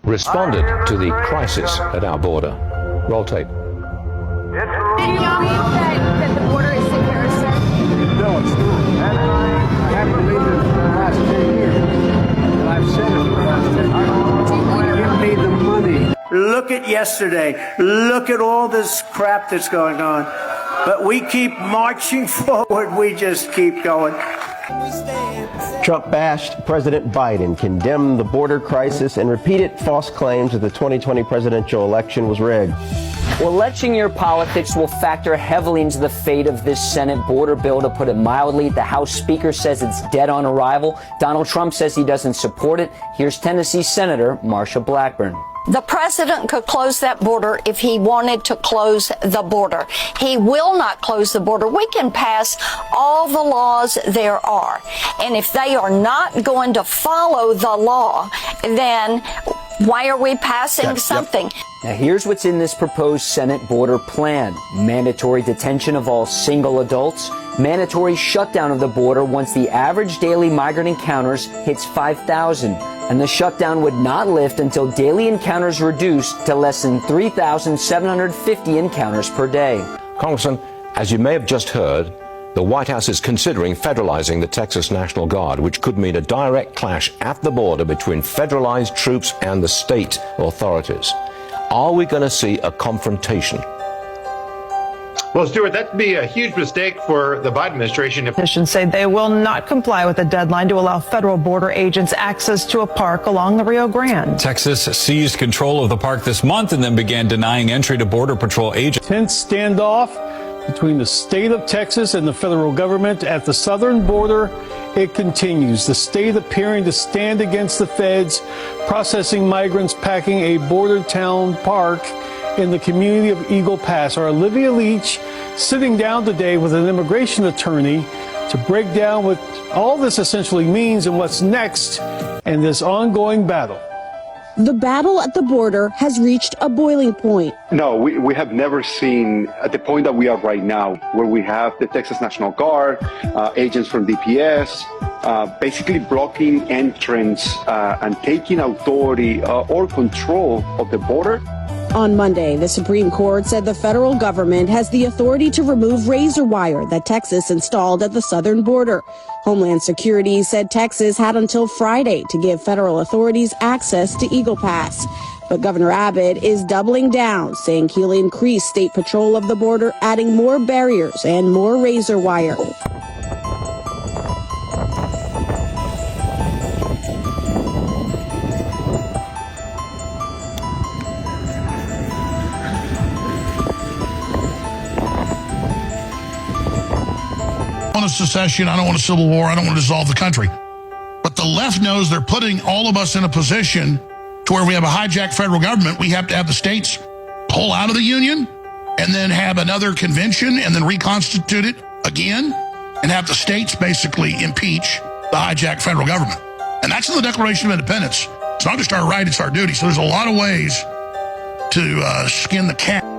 responded to the crisis at our border. Roll tape. Did you say that the border is secure, sir? No, it's not. I haven't believed it for the last 10 years. And I've said it for the last 10 years. Give me the money. Look at yesterday. Look at all this crap that's going on. But we keep marching forward. We just keep going. Trump bashed President Biden, condemned the border crisis, and repeated false claims that the 2020 presidential election was rigged. Well, election year politics will factor heavily into the fate of this Senate border bill, to put it mildly. The House Speaker says it's dead on arrival. Donald Trump says he doesn't support it. Here's Tennessee Senator Marsha Blackburn. The president could close that border if he wanted to close the border. He will not close the border. We can pass all the laws there are. And if they are not going to follow the law, then why are we passing something? Now, here's what's in this proposed Senate border plan. Mandatory detention of all single adults. Mandatory shutdown of the border once the average daily migrant encounters hits 5,000. And the shutdown would not lift until daily encounters reduced to less than 3,750 encounters per day. Congressman, as you may have just heard, the White House is considering federalizing the Texas National Guard, which could mean a direct clash at the border between federalized troops and the state authorities. Are we going to see a confrontation? Well, Stuart, that'd be a huge mistake for the Biden administration. Politicians say they will not comply with the deadline to allow federal border agents access to a park along the Rio Grande. Texas seized control of the park this month and then began denying entry to Border Patrol agents. Tense standoff between the state of Texas and the federal government at the southern border. It continues. The state appearing to stand against the feds, processing migrants packing a border town park in the community of Eagle Pass. Our Olivia Leach sitting down today with an immigration attorney to break down what all this essentially means and what's next in this ongoing battle. The battle at the border has reached a boiling point. No, we have never seen at the point that we are right now, where we have the Texas National Guard, agents from DPS, basically blocking entrance and taking authority or control of the border. On Monday, the Supreme Court said the federal government has the authority to remove razor wire that Texas installed at the southern border. Homeland Security said Texas had until Friday to give federal authorities access to Eagle Pass. But Governor Abbott is doubling down, saying he'll increase state patrol of the border, adding more barriers and more razor wire. I don't want a secession, I don't want a civil war, I don't want to dissolve the country. But the left knows they're putting all of us in a position to where we have a hijacked federal government. We have to have the states pull out of the union and then have another convention and then reconstitute it again and have the states basically impeach the hijacked federal government. And that's in the Declaration of Independence. It's not just our right, it's our duty. So there's a lot of ways to skin the cat.